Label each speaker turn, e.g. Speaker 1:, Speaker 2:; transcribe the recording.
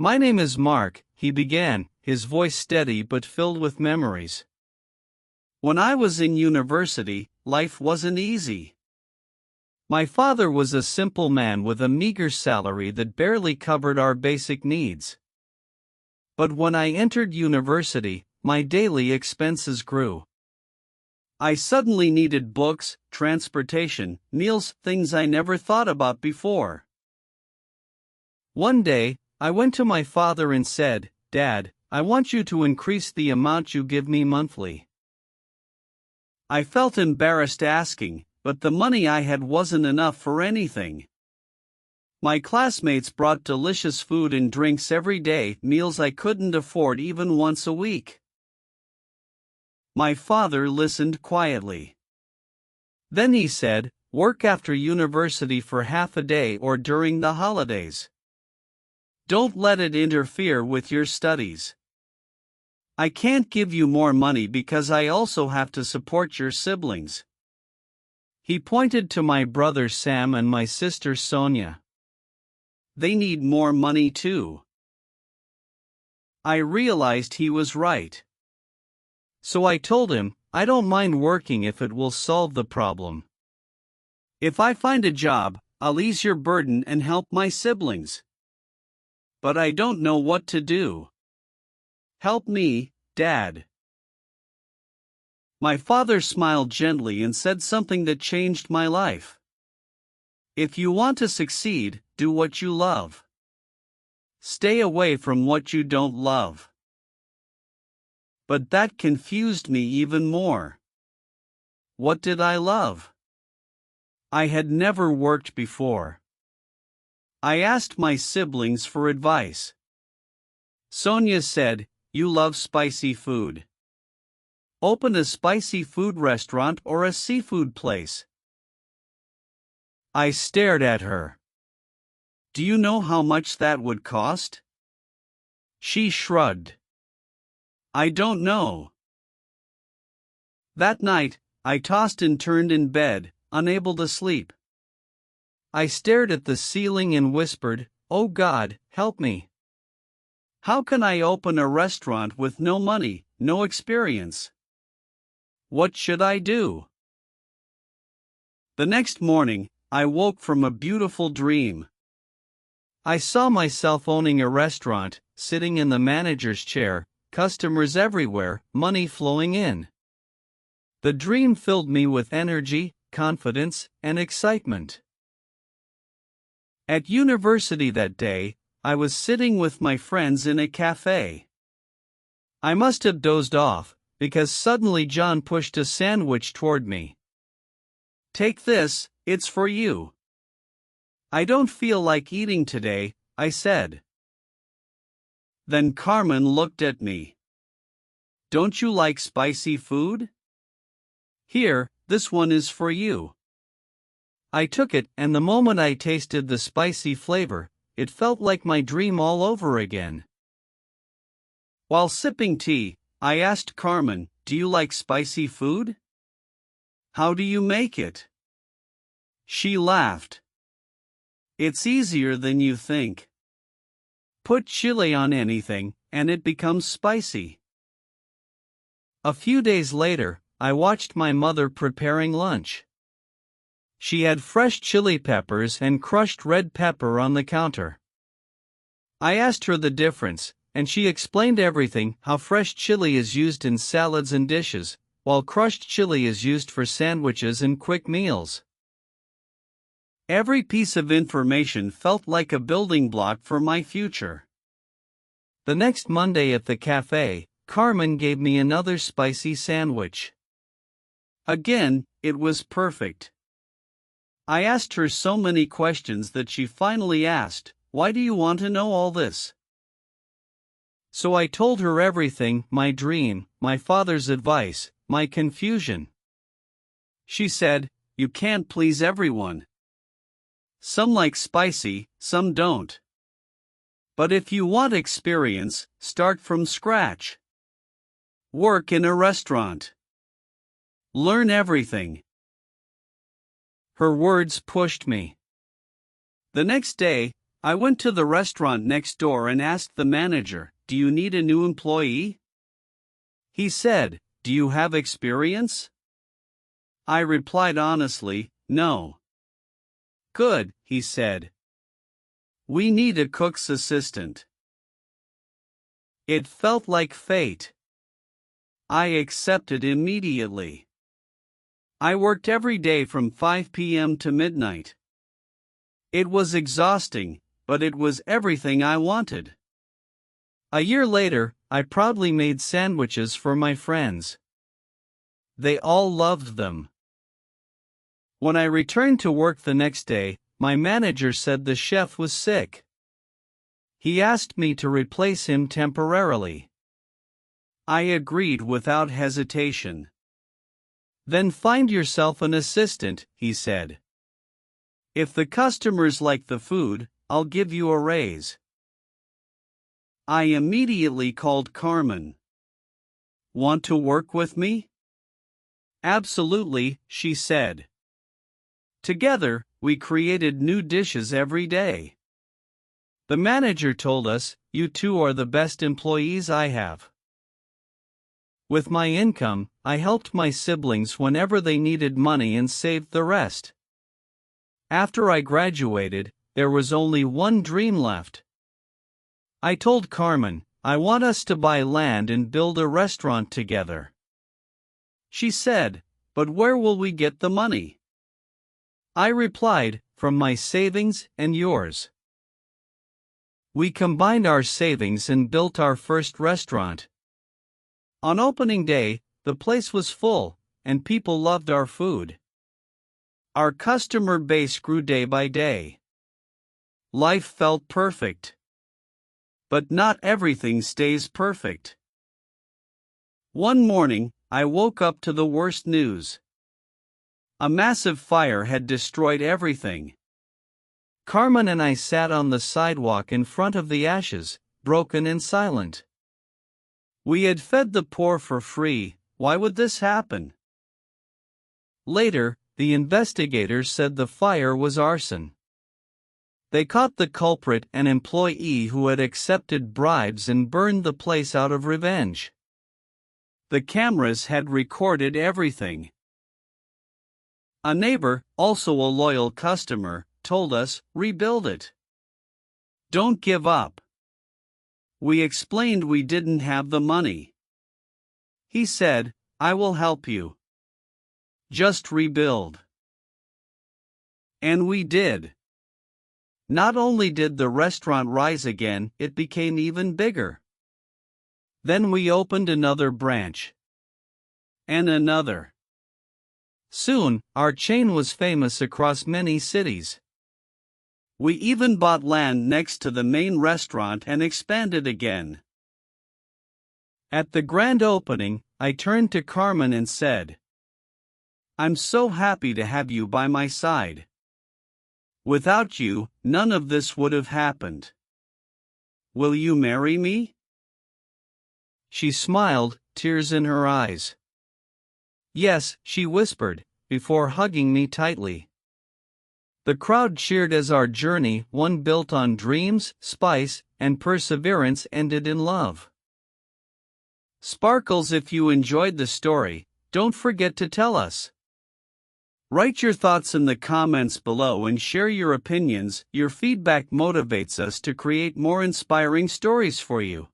Speaker 1: My name is Mark, he began, his voice steady but filled with memories. When I was in university, life wasn't easy. My father was a simple man with a meager salary that barely covered our basic needs. But when I entered university, my daily expenses grew. I suddenly needed books, transportation, meals, things I never thought about before. One day, I went to my father and said, "Dad, I want you to increase the amount you give me monthly." I felt embarrassed asking, but the money I had wasn't enough for anything. My classmates brought delicious food and drinks every day, meals I couldn't afford even once a week. My father listened quietly. Then he said, "Work after university for half a day or during the holidays. Don't let it interfere with your studies. I can't give you more money because I also have to support your siblings." He pointed to my brother Sam and my sister Sonia. They need more money too. I realized he was right. So I told him, "I don't mind working if it will solve the problem. If I find a job, I'll ease your burden and help my siblings. But I don't know what to do. Help me, Dad." My father smiled gently and said something that changed my life. "If you want to succeed, do what you love. Stay away from what you don't love." But that confused me even more. What did I love? I had never worked before. I asked my siblings for advice. Sonia said, "You love spicy food. Open a spicy food restaurant or a seafood place." I stared at her. "Do you know how much that would cost?" She shrugged. "I don't know." That night, I tossed and turned in bed, unable to sleep. I stared at the ceiling and whispered, "Oh God, help me. How can I open a restaurant with no money, no experience? What should I do?" The next morning, I woke from a beautiful dream. I saw myself owning a restaurant, sitting in the manager's chair, customers everywhere, money flowing in. The dream filled me with energy, confidence, and excitement. At university that day, I was sitting with my friends in a cafe. I must have dozed off, because suddenly John pushed a sandwich toward me. "Take this, it's for you." "I don't feel like eating today," I said. Then Carmen looked at me. "Don't you like spicy food? Here, this one is for you." I took it, and the moment I tasted the spicy flavor, it felt like my dream all over again. While sipping tea, I asked Carmen, "Do you like spicy food? How do you make it?" She laughed. "It's easier than you think. Put chili on anything, and it becomes spicy." A few days later, I watched my mother preparing lunch. She had fresh chili peppers and crushed red pepper on the counter. I asked her the difference, and she explained everything: how fresh chili is used in salads and dishes, while crushed chili is used for sandwiches and quick meals. Every piece of information felt like a building block for my future. The next Monday at the cafe, Carmen gave me another spicy sandwich. Again, it was perfect. I asked her so many questions that she finally asked, "Why do you want to know all this?" So I told her everything: my dream, my father's advice, my confusion. She said, "You can't please everyone. Some like spicy, some don't. But if you want experience, start from scratch. Work in a restaurant. Learn everything." Her words pushed me. The next day, I went to the restaurant next door and asked the manager, "Do you need a new employee?" He said, "Do you have experience?" I replied honestly, "No." "Good," he said. "We need a cook's assistant." It felt like fate. I accepted immediately. I worked every day from 5 p.m. to midnight. It was exhausting, but it was everything I wanted. A year later, I proudly made sandwiches for my friends. They all loved them. When I returned to work the next day, my manager said the chef was sick. He asked me to replace him temporarily. I agreed without hesitation. "Then find yourself an assistant," he said. "If the customers like the food, I'll give you a raise." I immediately called Carmen. "Want to work with me?" "Absolutely," she said. Together, we created new dishes every day. The manager told us, "You two are the best employees I have." With my income, I helped my siblings whenever they needed money and saved the rest. After I graduated, there was only one dream left. I told Carmen, "I want us to buy land and build a restaurant together." She said, "But where will we get the money?" I replied, "From my savings and yours." We combined our savings and built our first restaurant. On opening day, the place was full, and people loved our food. Our customer base grew day by day. Life felt perfect. But not everything stays perfect. One morning, I woke up to the worst news. A massive fire had destroyed everything. Carmen and I sat on the sidewalk in front of the ashes, broken and silent. We had fed the poor for free. Why would this happen? Later, the investigators said the fire was arson. They caught the culprit, an employee who had accepted bribes and burned the place out of revenge. The cameras had recorded everything. A neighbor, also a loyal customer, told us, "Rebuild it. Don't give up." We explained we didn't have the money. He said, "I will help you. Just rebuild." And we did. Not only did the restaurant rise again, it became even bigger. Then we opened another branch. And another. Soon, our chain was famous across many cities. We even bought land next to the main restaurant and expanded again. At the grand opening, I turned to Carmen and said, "I'm so happy to have you by my side. Without you, none of this would have happened. Will you marry me?" She smiled, tears in her eyes. "Yes," she whispered, before hugging me tightly. The crowd cheered as our journey, one built on dreams, spice, and perseverance, ended in love. Sparkles, if you enjoyed the story, don't forget to tell us. Write your thoughts in the comments below and share your opinions. Your feedback motivates us to create more inspiring stories for you.